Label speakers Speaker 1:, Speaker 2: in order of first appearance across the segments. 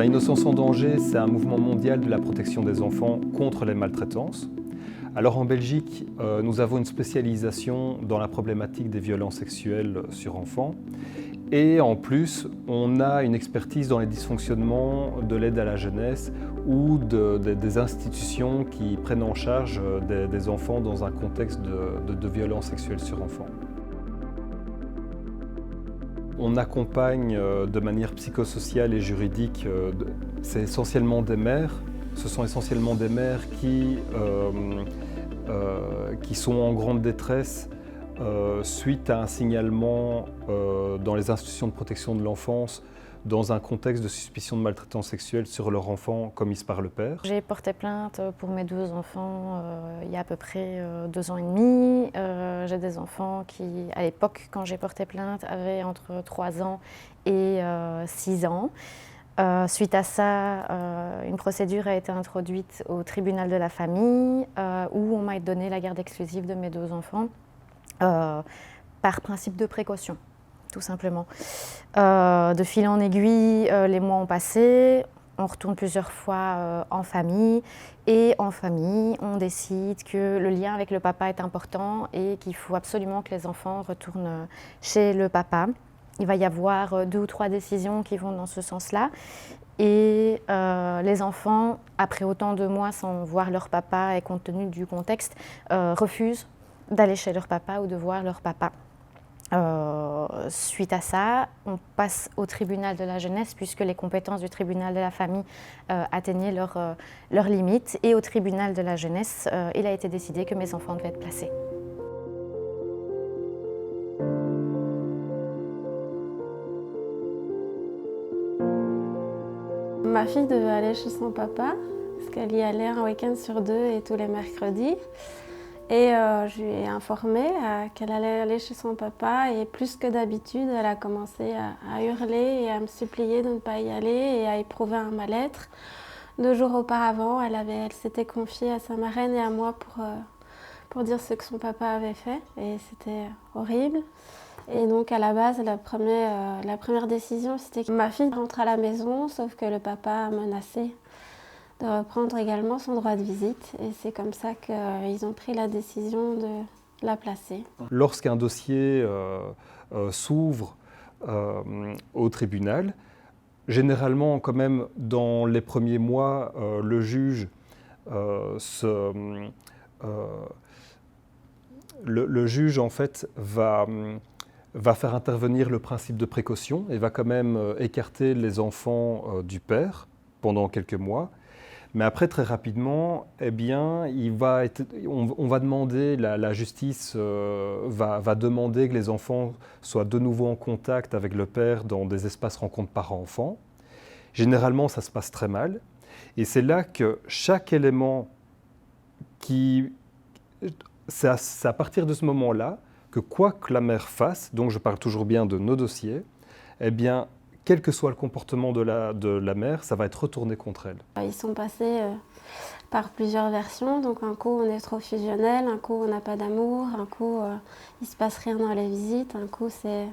Speaker 1: Innocence en danger, c'est un mouvement mondial de la protection des enfants contre les maltraitances. Alors en Belgique, nous avons une spécialisation dans la problématique des violences sexuelles sur enfants. Et en plus, on a une expertise dans les dysfonctionnements de l'aide à la jeunesse ou des institutions qui prennent en charge des enfants dans un contexte de violences sexuelles sur enfants. On accompagne de manière psychosociale et juridique, c'est essentiellement des mères. Ce sont essentiellement des mères qui sont en grande détresse suite à un signalement dans les institutions de protection de l'enfance dans un contexte de suspicion de maltraitance sexuelle sur leur enfant commise par le père.
Speaker 2: J'ai porté plainte pour mes 2 enfants il y a à peu près 2 ans et demi. J'ai des enfants qui, à l'époque, quand j'ai porté plainte, avaient entre 3 ans et 6 ans. Suite à ça, une procédure a été introduite au tribunal de la famille où on m'a donné la garde exclusive de mes 2 enfants par principe de précaution, tout simplement. De fil en aiguille, les mois ont passé, on retourne plusieurs fois en famille et en famille, on décide que le lien avec le papa est important et qu'il faut absolument que les enfants retournent chez le papa. Il va y avoir 2 ou 3 décisions qui vont dans ce sens-là. Et les enfants, après autant de mois sans voir leur papa et compte tenu du contexte, refusent d'aller chez leur papa ou de voir leur papa. Suite à ça, on passe au tribunal de la jeunesse puisque les compétences du tribunal de la famille atteignaient leurs limites. Et au tribunal de la jeunesse, il a été décidé que mes enfants devaient être placés.
Speaker 3: Ma fille devait aller chez son papa, parce qu'elle y allait un week-end sur 2 et tous les mercredis. Et je lui ai informé qu'elle allait aller chez son papa et plus que d'habitude, elle a commencé à hurler et à me supplier de ne pas y aller et à éprouver un mal-être. 2 jours auparavant, elle s'était confiée à sa marraine et à moi pour dire ce que son papa avait fait et c'était horrible. Et donc à la base, la première décision, c'était que ma fille rentre à la maison, sauf que le papa a menacé de reprendre également son droit de visite. Et c'est comme ça qu'ils ont pris la décision de la placer.
Speaker 1: Lorsqu'un dossier s'ouvre au tribunal, généralement quand même dans les premiers mois, le juge le juge en fait va faire intervenir le principe de précaution et va quand même écarter les enfants du père pendant quelques mois. Mais après, très rapidement, eh bien, on va demander, la justice va demander que les enfants soient de nouveau en contact avec le père dans des espaces rencontres parents-enfants. Généralement, ça se passe très mal. Et c'est là que chaque élément c'est à partir de ce moment-là que quoi que la mère fasse, donc je parle toujours bien de nos dossiers, eh bien, quel que soit le comportement de la mère, ça va être retourné contre elle.
Speaker 3: Ils sont passés par plusieurs versions, donc un coup on est trop fusionnel, un coup on n'a pas d'amour, un coup il ne se passe rien dans les visites, un coup il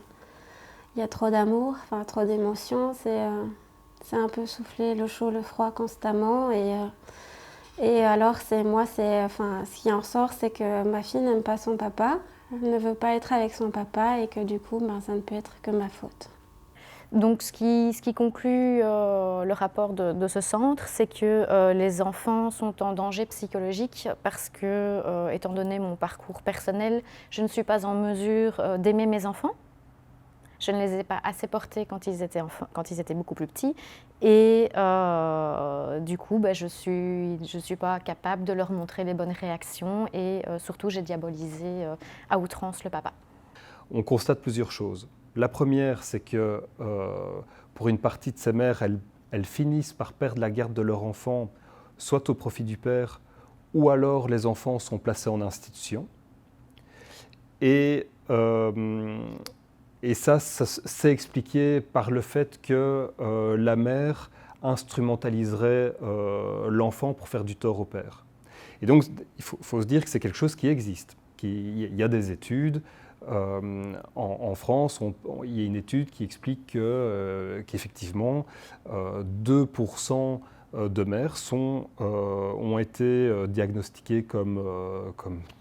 Speaker 3: y a trop d'amour, enfin trop d'émotions, c'est un peu souffler le chaud, le froid constamment et alors ce qui en sort, c'est que ma fille n'aime pas son papa, elle ne veut pas être avec son papa et que du coup ça ne peut être que ma faute.
Speaker 2: Donc ce qui conclut le rapport de ce centre, c'est que les enfants sont en danger psychologique parce que, étant donné mon parcours personnel, je ne suis pas en mesure d'aimer mes enfants. Je ne les ai pas assez portés quand ils étaient beaucoup plus petits. Et du coup, je suis pas capable de leur montrer les bonnes réactions et surtout, j'ai diabolisé à outrance le papa.
Speaker 1: On constate plusieurs choses. La première, c'est que pour une partie de ces mères, elles finissent par perdre la garde de leur enfant, soit au profit du père, ou alors les enfants sont placés en institution. Et ça c'est expliqué par le fait que la mère instrumentaliserait l'enfant pour faire du tort au père. Et donc, il faut se dire que c'est quelque chose qui existe. Il y a des études en en France, il y a une étude qui explique qu'effectivement, 2% de mères ont été diagnostiquées comme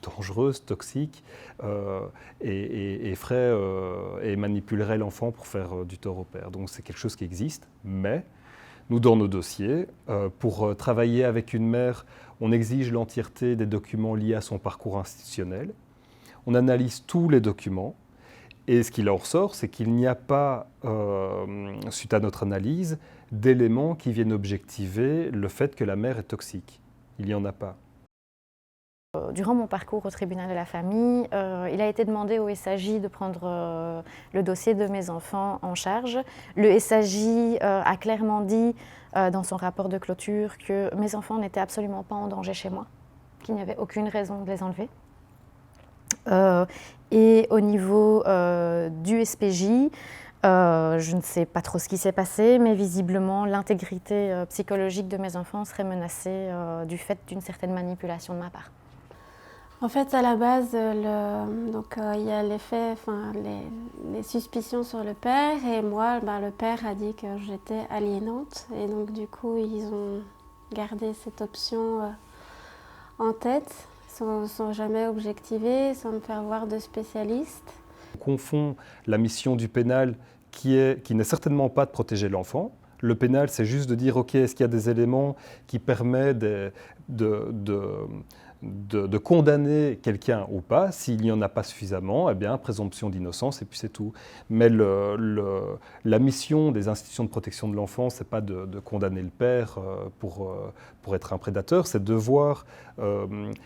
Speaker 1: dangereuses, toxiques, et manipuleraient l'enfant pour faire du tort au père. Donc c'est quelque chose qui existe, mais nous, dans nos dossiers, pour travailler avec une mère, on exige l'entièreté des documents liés à son parcours institutionnel. On analyse tous les documents. Et ce qu'il en ressort, c'est qu'il n'y a pas, suite à notre analyse, d'éléments qui viennent objectiver le fait que la mère est toxique. Il n'y en a pas.
Speaker 2: Durant mon parcours au tribunal de la famille, il a été demandé au SAJ de prendre le dossier de mes enfants en charge. Le SAJ a clairement dit dans son rapport de clôture que mes enfants n'étaient absolument pas en danger chez moi, qu'il n'y avait aucune raison de les enlever. Et au niveau du SPJ, je ne sais pas trop ce qui s'est passé, mais visiblement l'intégrité psychologique de mes enfants serait menacée du fait d'une certaine manipulation de ma part.
Speaker 3: En fait, à la base, il y a les faits, les suspicions sur le père, et moi, le père a dit que j'étais aliénante, et donc du coup, ils ont gardé cette option en tête, sans jamais objectiver, sans me faire voir de spécialiste.
Speaker 1: On confond la mission du pénal, qui n'est certainement pas de protéger l'enfant. Le pénal, c'est juste de dire, OK, est-ce qu'il y a des éléments qui permettent de condamner quelqu'un ou pas. S'il n'y en a pas suffisamment, eh bien, présomption d'innocence, et puis c'est tout. Mais la mission des institutions de protection de l'enfant, ce n'est pas de condamner le père pour être un prédateur, c'est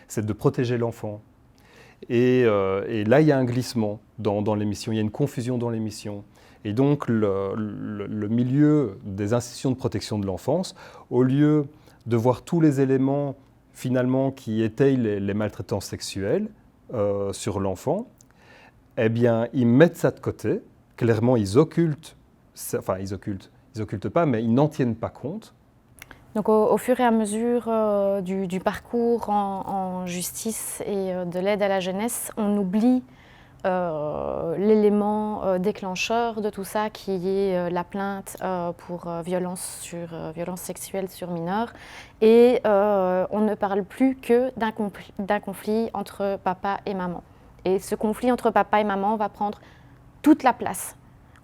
Speaker 1: c'est de protéger l'enfant. Et là, il y a un glissement dans l'émission, il y a une confusion dans l'émission. Et donc, le milieu des institutions de protection de l'enfance, au lieu de voir tous les éléments finalement qui étayent les maltraitances sexuelles sur l'enfant, eh bien, ils mettent ça de côté. Clairement, ils occultent pas, mais ils n'en tiennent pas compte.
Speaker 2: Donc au fur et à mesure du parcours en justice et de l'aide à la jeunesse, on oublie l'élément déclencheur de tout ça qui est la plainte pour violence sexuelle sur mineurs. Et on ne parle plus que d'un conflit entre papa et maman. Et ce conflit entre papa et maman va prendre toute la place.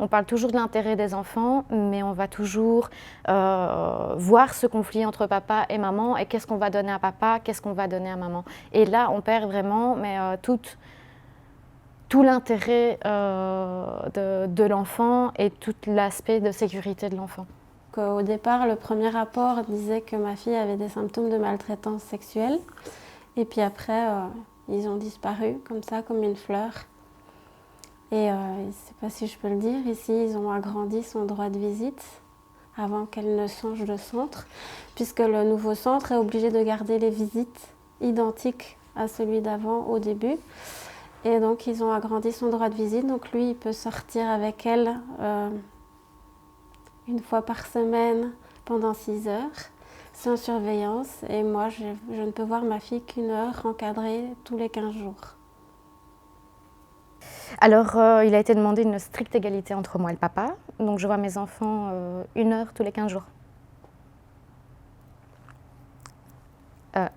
Speaker 2: On parle toujours de l'intérêt des enfants, mais on va toujours voir ce conflit entre papa et maman et qu'est-ce qu'on va donner à papa, qu'est-ce qu'on va donner à maman. Et là, on perd vraiment tout l'intérêt de l'enfant et tout l'aspect de sécurité de l'enfant.
Speaker 3: Au départ, le premier rapport disait que ma fille avait des symptômes de maltraitance sexuelle. Et puis après, ils ont disparu comme ça, comme une fleur. Et je ne sais pas si je peux le dire, ici, ils ont agrandi son droit de visite avant qu'elle ne change de centre, puisque le nouveau centre est obligé de garder les visites identiques à celui d'avant au début. Et donc, ils ont agrandi son droit de visite. Donc, lui, il peut sortir avec elle une fois par semaine pendant 6 heures, sans surveillance. Et moi, je ne peux voir ma fille qu'1 heure encadrée tous les 15 jours.
Speaker 2: Alors, il a été demandé une stricte égalité entre moi et le papa. Donc, je vois mes enfants 1 heure tous les 15 jours.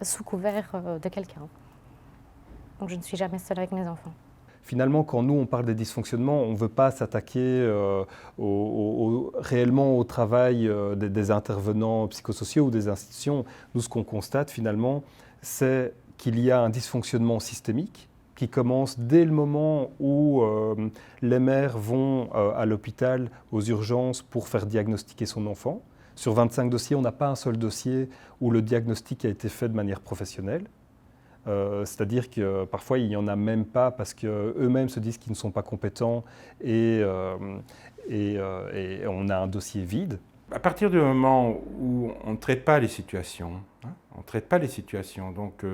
Speaker 2: Sous couvert de quelqu'un. Donc, je ne suis jamais seule avec mes enfants.
Speaker 1: Finalement, quand nous, on parle des dysfonctionnements, on ne veut pas s'attaquer réellement au travail des intervenants psychosociaux ou des institutions. Nous, ce qu'on constate finalement, c'est qu'il y a un dysfonctionnement systémique qui commence dès le moment où les mères vont à l'hôpital, aux urgences, pour faire diagnostiquer son enfant. Sur 25 dossiers, on n'a pas un seul dossier où le diagnostic a été fait de manière professionnelle. C'est-à-dire que parfois, il n'y en a même pas parce qu'eux-mêmes se disent qu'ils ne sont pas compétents et on a un dossier vide.
Speaker 4: À partir du moment où on ne traite pas les situations, donc,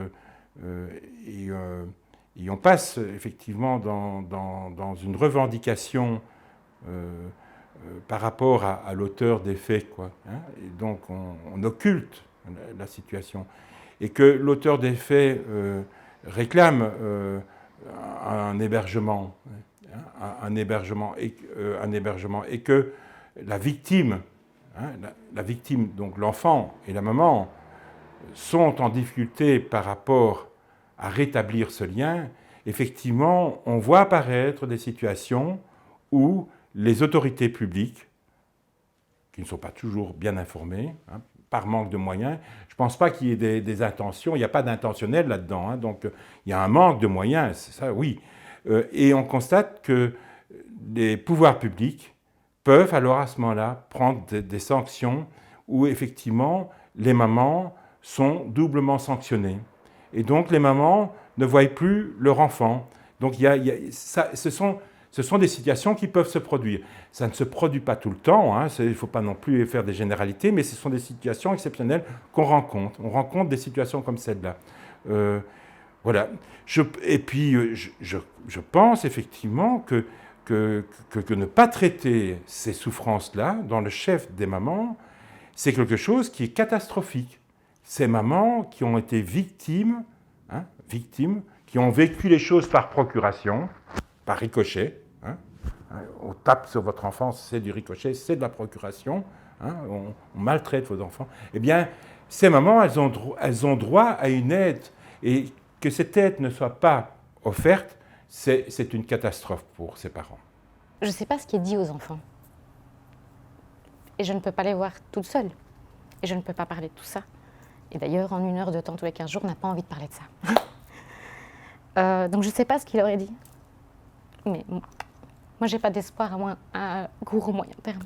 Speaker 4: et on passe effectivement dans une revendication par rapport à l'auteur des faits, quoi, hein, et donc on occulte la situation. Et que l'auteur des faits réclame un hébergement, un hébergement et que la victime, la victime, donc l'enfant et la maman, sont en difficulté par rapport à rétablir ce lien, effectivement, on voit apparaître des situations où les autorités publiques, qui ne sont pas toujours bien informées, par manque de moyens, je ne pense pas qu'il y ait des intentions, il n'y a pas d'intentionnel là-dedans, donc il y a un manque de moyens, c'est ça, oui. Et on constate que les pouvoirs publics peuvent alors à ce moment-là prendre des sanctions où effectivement les mamans sont doublement sanctionnées. Et donc les mamans ne voient plus leur enfant. Donc ce sont des situations qui peuvent se produire. Ça ne se produit pas tout le temps, il ne faut pas non plus faire des généralités, mais ce sont des situations exceptionnelles qu'on rencontre. On rencontre des situations comme celle-là. Voilà. Et puis, je pense effectivement que ne pas traiter ces souffrances-là dans le chef des mamans, c'est quelque chose qui est catastrophique. Ces mamans qui ont été victimes, qui ont vécu les choses par procuration, par ricochet. On tape sur votre enfant, c'est du ricochet, c'est de la procuration. On maltraite vos enfants. Eh bien, ces mamans, elles ont droit à une aide. Et que cette aide ne soit pas offerte, c'est une catastrophe pour ces parents.
Speaker 2: Je ne sais pas ce qui est dit aux enfants. Et je ne peux pas les voir toute seule. Et je ne peux pas parler de tout ça. Et d'ailleurs, en 1 heure de temps tous les 15 jours, on n'a pas envie de parler de ça. Donc je ne sais pas ce qu'il aurait dit. Mais moi, je n'ai pas d'espoir à court ou moyen terme.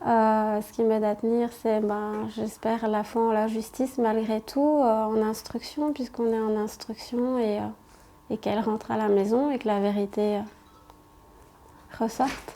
Speaker 3: Ce qui m'aide à tenir, c'est, j'espère, la foi en la justice, malgré tout, en instruction, puisqu'on est en instruction, et qu'elle rentre à la maison et que la vérité ressorte.